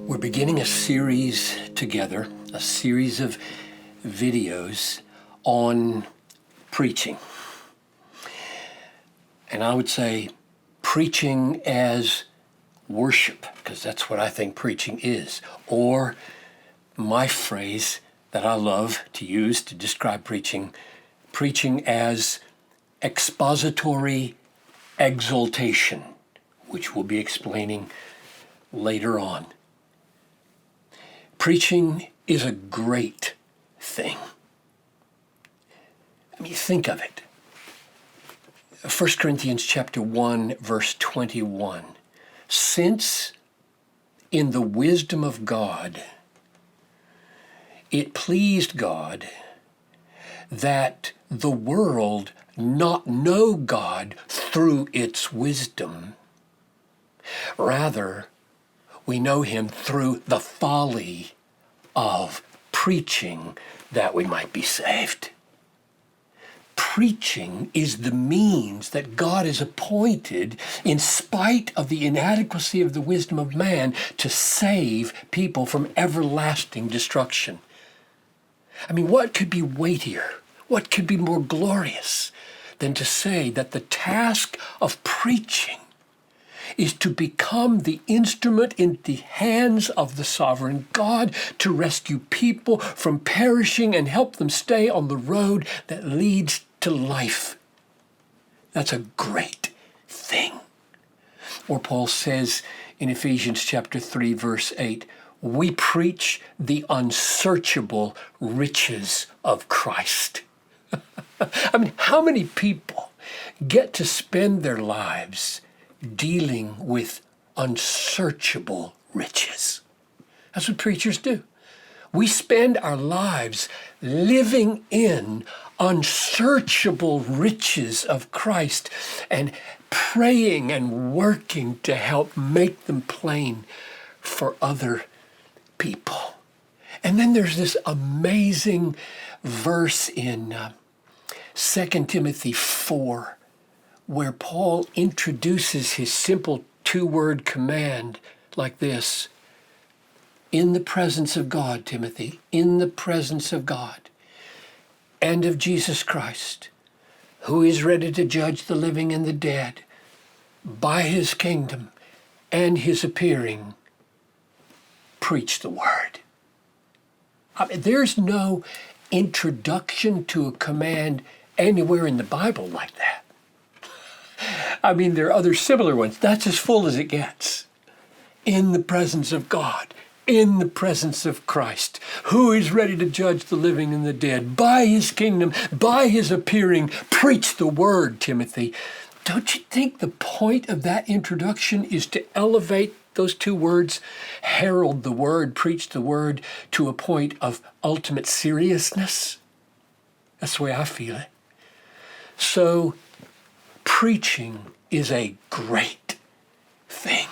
We're beginning a series together, a series of videos on preaching. And I would say preaching as worship, because that's what I think preaching is. Or my phrase that I love to use to describe preaching, preaching as expository exaltation, which we'll be explaining later on. Preaching is a great thing. I mean, think of it. 1 Corinthians chapter 1, verse 21. Since in the wisdom of God, it pleased God that the world not know God through its wisdom. Rather, we know him through the folly of preaching that we might be saved. Preaching is the means that God has appointed, in spite of the inadequacy of the wisdom of man, to save people from everlasting destruction. I mean, what could be weightier? What could be more glorious than to say that the task of preaching is to become the instrument in the hands of the sovereign God to rescue people from perishing and help them stay on the road that leads to life? That's a great thing. Or Paul says in Ephesians chapter 3, verse 8, we preach the unsearchable riches of Christ. I mean, how many people get to spend their lives dealing with unsearchable riches? That's what preachers do. We spend our lives living in unsearchable riches of Christ and praying and working to help make them plain for other people. And then there's this amazing verse in 2 Timothy 4 where Paul introduces his simple two-word command like this: in the presence of God, Timothy, in the presence of God and of Jesus Christ, who is ready to judge the living and the dead by his kingdom and his appearing, preach the word. I mean, there's no introduction to a command anywhere in the Bible like that. I mean, there are other similar ones. That's as full as it gets. In the presence of God, in the presence of Christ, who is ready to judge the living and the dead, by his kingdom, by his appearing, preach the word, Timothy. Don't you think the point of that introduction is to elevate those two words, herald the word, preach the word, to a point of ultimate seriousness? That's the way I feel it. So, preaching is a great thing.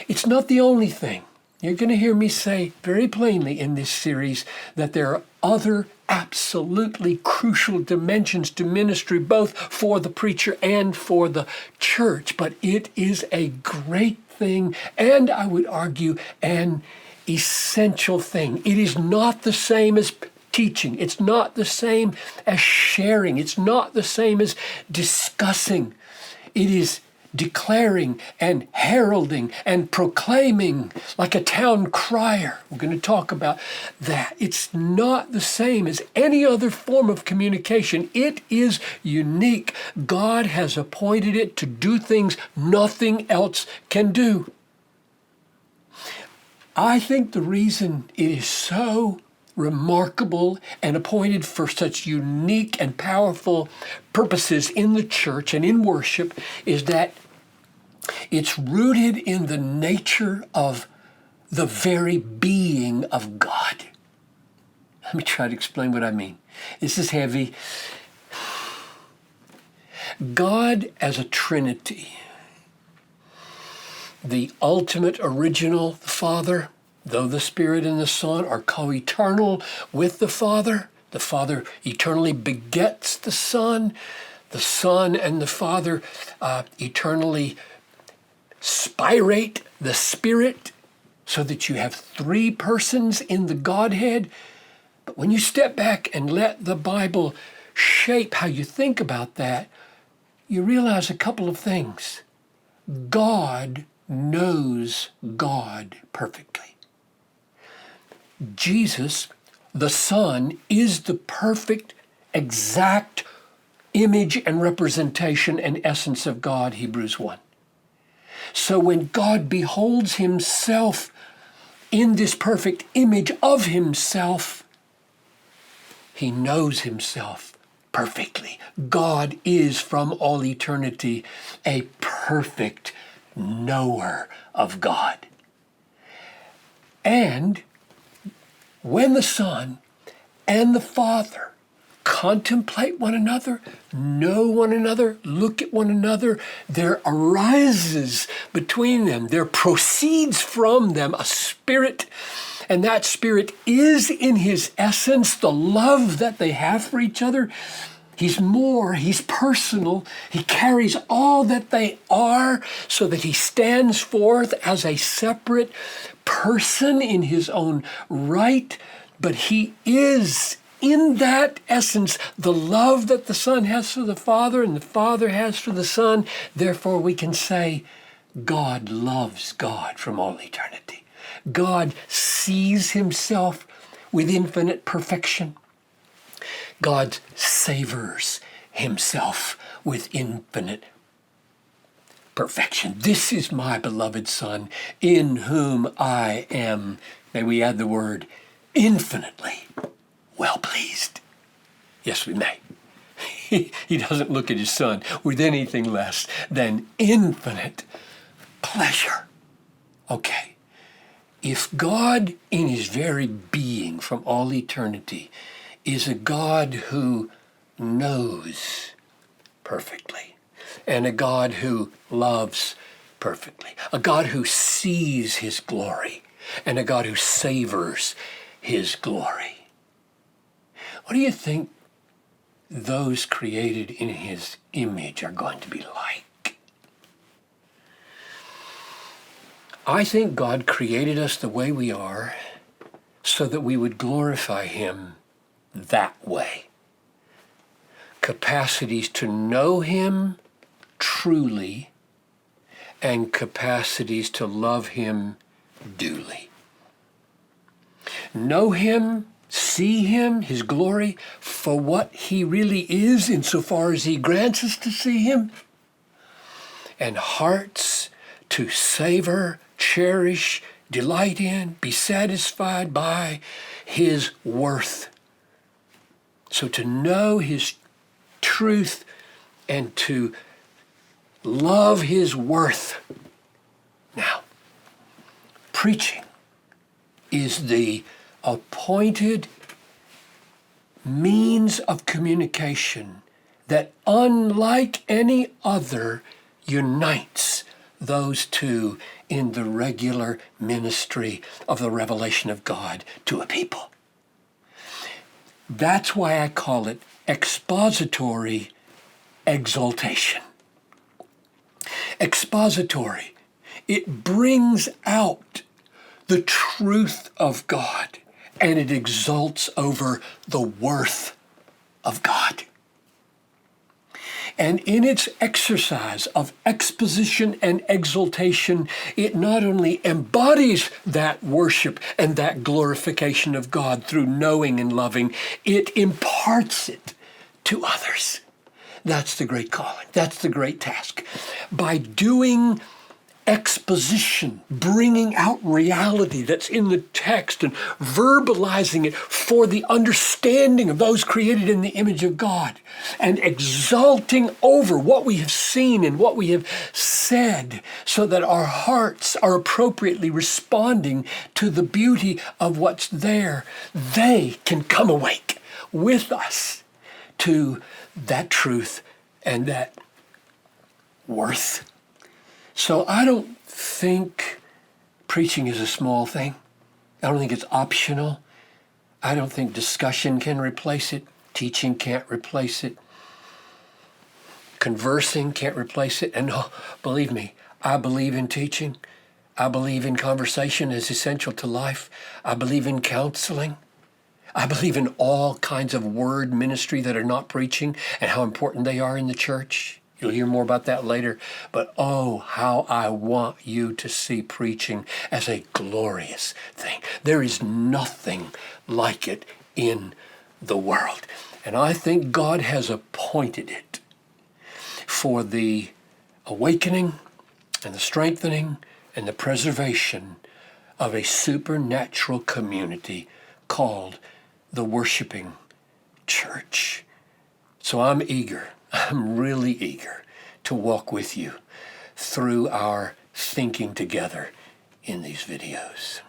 It's not the only thing. You're going to hear me say very plainly in this series that there are other absolutely crucial dimensions to ministry, both for the preacher and for the church. But it is a great thing, and I would argue an essential thing. It is not the same as teaching. It's not the same as sharing. It's not the same as discussing. It is declaring and heralding and proclaiming like a town crier. We're going to talk about that. It's not the same as any other form of communication. It is unique. God has appointed it to do things nothing else can do. I think the reason it is so remarkable and appointed for such unique and powerful purposes in the church and in worship is that it's rooted in the nature of the very being of God. Let me try to explain what I mean. This is heavy. God as a Trinity, the ultimate original Father, though the Spirit and the Son are co-eternal with the Father, The Father eternally begets the Son and the Father eternally spirate the Spirit, so that you have three persons in the Godhead. But when you step back and let the Bible shape how you think about that, you realize a couple of things. God knows God perfectly. Jesus, the Son, is the perfect, exact image and representation and essence of God, Hebrews 1. So when God beholds himself in this perfect image of himself, he knows himself perfectly. God is from all eternity a perfect knower of God. And when the Son and the Father contemplate one another, know one another, look at one another, there arises between them, there proceeds from them a spirit, and that spirit is in his essence the love that they have for each other. He's personal. He carries all that they are so that he stands forth as a separate person in his own right, but he is in that essence the love that the Son has for the Father and the Father has for the Son. Therefore, we can say God loves God from all eternity. God sees himself with infinite perfection. God savors himself with infinite perfection. This is my beloved Son, in whom I am, may we add the word, infinitely well pleased. Yes, we may. He doesn't look at his Son with anything less than infinite pleasure. Okay. If God in his very being from all eternity is a God who knows perfectly, and a God who loves perfectly, a God who sees his glory, and a God who savors his glory, what do you think those created in his image are going to be like? I think God created us the way we are so that we would glorify him that way. Capacities to know him truly and capacities to love him duly. Know him, see him, his glory, for what he really is insofar as he grants us to see him, and hearts to savor, cherish, delight in, be satisfied by his worth. So to know his truth and to love his worth. Now, preaching is the appointed means of communication that, unlike any other, unites those two in the regular ministry of the revelation of God to a people. That's why I call it expository exaltation. Expository, it brings out the truth of God and it exalts over the worth of God. And in its exercise of exposition and exaltation, it not only embodies that worship and that glorification of God through knowing and loving, it imparts it to others. That's the great calling. That's the great task. By doing exposition, bringing out reality that's in the text and verbalizing it for the understanding of those created in the image of God, and exalting over what we have seen and what we have said so that our hearts are appropriately responding to the beauty of what's there, they can come awake with us to that truth and that worth. So I don't think preaching is a small thing. I don't think it's optional. I don't think discussion can replace it. Teaching can't replace it. Conversing can't replace it. And oh, believe me, I believe in teaching. I believe in conversation as essential to life. I believe in counseling. I believe in all kinds of word ministry that are not preaching and how important they are in the church. You'll hear more about that later. But oh, how I want you to see preaching as a glorious thing. There is nothing like it in the world. And I think God has appointed it for the awakening and the strengthening and the preservation of a supernatural community called the worshiping church. So I'm really eager to walk with you through our thinking together in these videos.